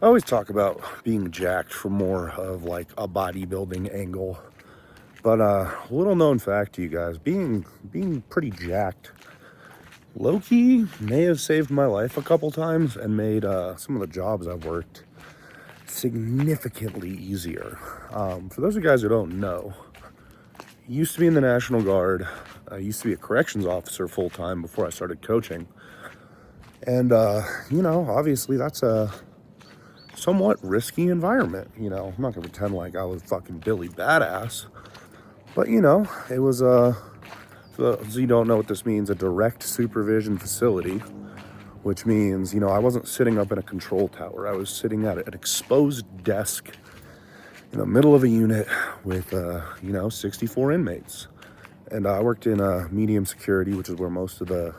I always talk about being jacked from more of like a bodybuilding angle. But little known fact to you guys, being pretty jacked, low key may have saved my life a couple times and made some of the jobs I've worked significantly easier. For those of you guys who don't know, I used to be in the National Guard. I used to be a corrections officer full time before I started coaching. And obviously that's a somewhat risky environment. I'm not gonna pretend like I was fucking Billy Badass, but it was for those you don't know what this means, a direct supervision facility, which means I wasn't sitting up in a control tower. I was sitting at an exposed desk in the middle of a unit with 64 inmates, and I worked in medium security, which is where most of the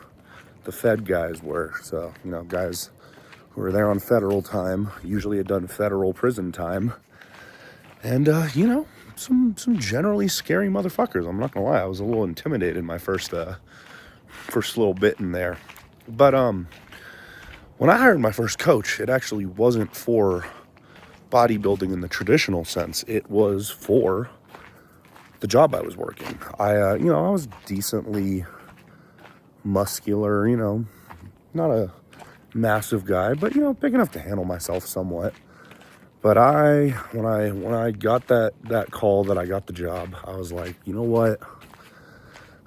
Fed guys were. So guys who were there on federal time usually had done federal prison time, and some generally scary motherfuckers. I'm not gonna lie, I was a little intimidated my first little bit in there. But when I hired my first coach, it actually wasn't for bodybuilding in the traditional sense. It was for the job I was working. I was decently muscular, not a massive guy, but big enough to handle myself somewhat. But when I got that call that I got the job, I was like, you know what?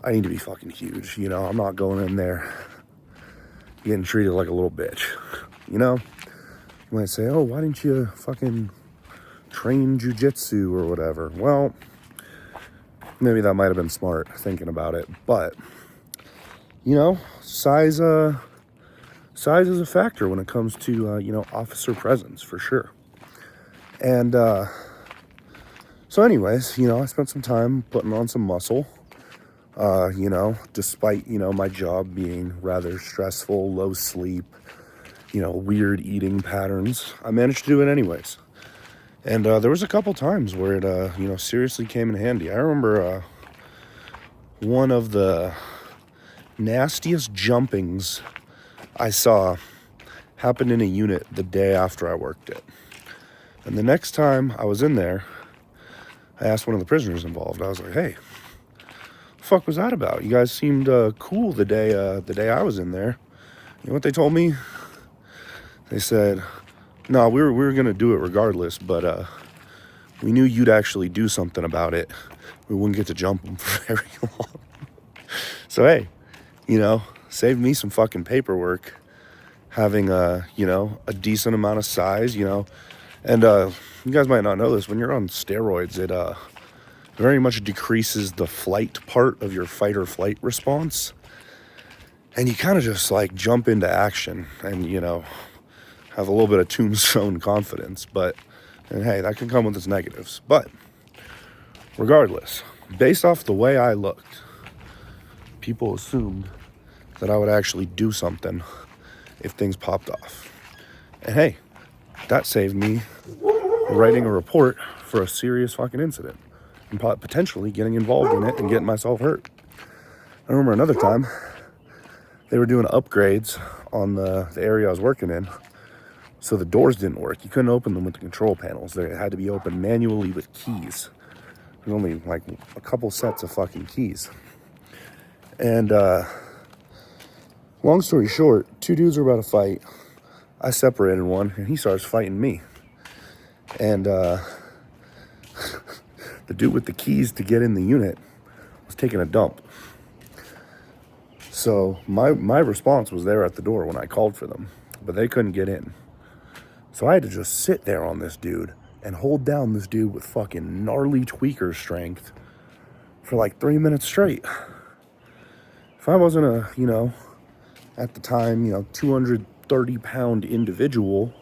I need to be fucking huge. I'm not going in there getting treated like a little bitch. You might say, oh, why didn't you fucking train jujitsu or whatever? Well, maybe that might have been smart thinking about it, but size is a factor when it comes to officer presence for sure. And so anyways, I spent some time putting on some muscle, despite my job being rather stressful, low sleep, weird eating patterns. I managed to do it anyways. And there was a couple times where it seriously came in handy. I remember one of the nastiest jumpings I saw happened in a unit the day after I worked it. And the next time I was in there, I asked one of the prisoners involved. I was like, "Hey, what the fuck was that about? You guys seemed cool the day I was in there." You know what they told me? They said, "No, we were gonna do it regardless, but we knew you'd actually do something about it. We wouldn't get to jump them for very long." So hey, saved me some fucking paperwork, having a decent amount of size, and you guys might not know this, when you're on steroids, it very much decreases the flight part of your fight or flight response, and you kind of just like jump into action and have a little bit of tombstone confidence. And hey, that can come with its negatives, but regardless, based off the way I looked, people assumed that I would actually do something if things popped off. And hey, that saved me writing a report for a serious fucking incident and potentially getting involved in it and getting myself hurt. I remember another time they were doing upgrades on the area I was working in, so the doors didn't work. You couldn't open them with the control panels. They had to be opened manually with keys. There's only like a couple sets of fucking keys. And long story short, two dudes were about to fight. I separated one, and he starts fighting me. And the dude with the keys to get in the unit was taking a dump. So my response was there at the door when I called for them, but they couldn't get in. So I had to just sit there on this dude and hold down this dude with fucking gnarly tweaker strength for like 3 minutes straight. If I wasn't at the time, 230-pound individual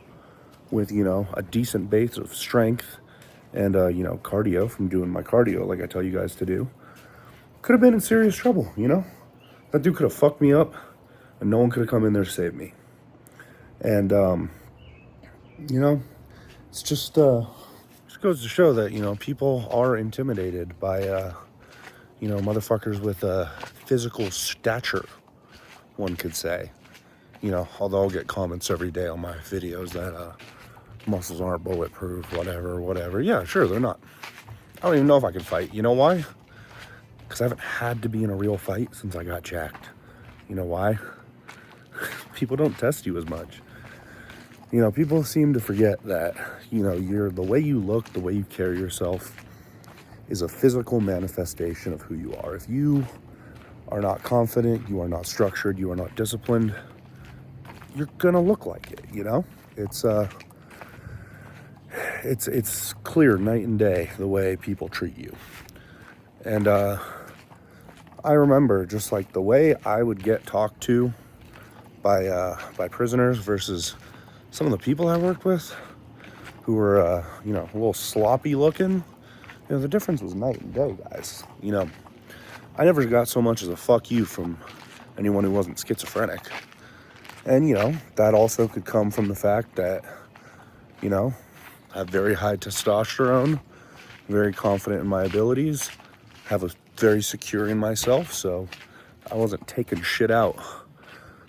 with, a decent base of strength and, cardio from doing my cardio like I tell you guys to do, could have been in serious trouble, That dude could have fucked me up and no one could have come in there to save me. And, it's just goes to show that, people are intimidated by, motherfuckers with a physical stature, one could say. Although I'll get comments every day on my videos that muscles aren't bulletproof, whatever. Yeah, sure, they're not. I don't even know if I could fight. You know why? Because I haven't had to be in a real fight since I got jacked. You know why? People don't test you as much. People seem to forget that, the way you look, the way you carry yourself is a physical manifestation of who you are. If you are not confident, you are not structured, you are not disciplined, you're gonna look like it, It's clear night and day the way people treat you. And I remember just like the way I would get talked to by prisoners versus some of the people I worked with who were a little sloppy looking. The difference was night and day, guys. I never got so much as a fuck you from anyone who wasn't schizophrenic. And that also could come from the fact that I have very high testosterone, very confident in my abilities, have a very secure in myself, so I wasn't taking shit out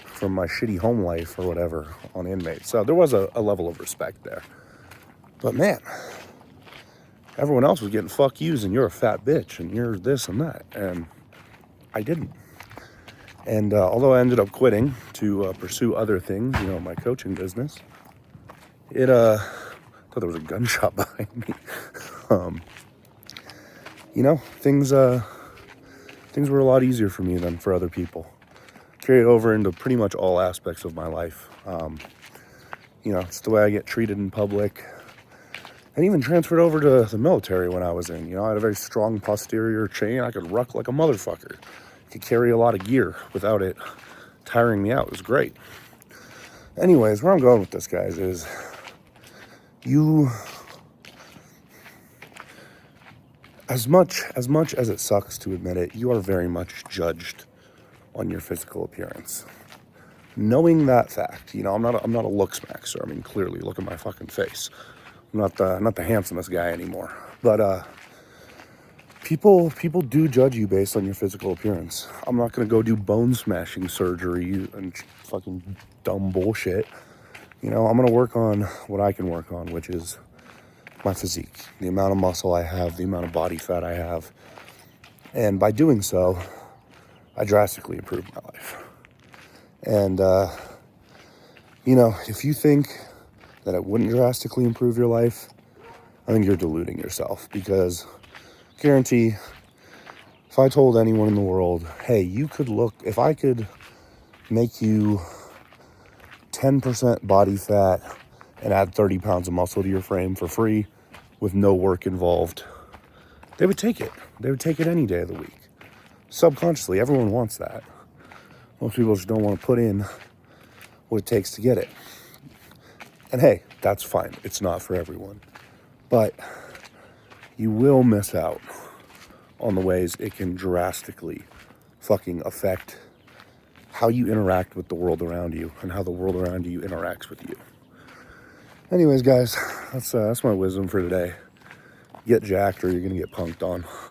from my shitty home life or whatever on inmates. So there was a level of respect there. But man, everyone else was getting fuck yous and you're a fat bitch and you're this and that. And I didn't. And although I ended up quitting to pursue other things, my coaching business, I thought there was a gunshot behind me. Things were a lot easier for me than for other people. Carried over into pretty much all aspects of my life. It's the way I get treated in public. And even transferred over to the military when I was in. I had a very strong posterior chain. I could ruck like a motherfucker. Could carry a lot of gear without it tiring me out. It was great. Anyways, where I'm going with this, guys, is as much as it sucks to admit it, you are very much judged on your physical appearance. Knowing that fact, I'm not a looks maxer. I mean, clearly, look at my fucking face. I'm not the handsomest guy anymore. But people do judge you based on your physical appearance. I'm not gonna go do bone smashing surgery and fucking dumb bullshit. I'm gonna work on what I can work on, which is my physique, the amount of muscle I have, the amount of body fat I have. And by doing so, I drastically improved my life. And, if you think that it wouldn't drastically improve your life, I think you're deluding yourself. Because, guarantee, if I told anyone in the world, hey, if I could make you 10% body fat and add 30 pounds of muscle to your frame for free with no work involved, they would take it. They would take it any day of the week. Subconsciously, everyone wants that. Most people just don't want to put in what it takes to get it. And hey, that's fine. It's not for everyone. But you will miss out on the ways it can drastically fucking affect how you interact with the world around you and how the world around you interacts with you. Anyways, guys, that's my wisdom for today. Get jacked or you're going to get punked on.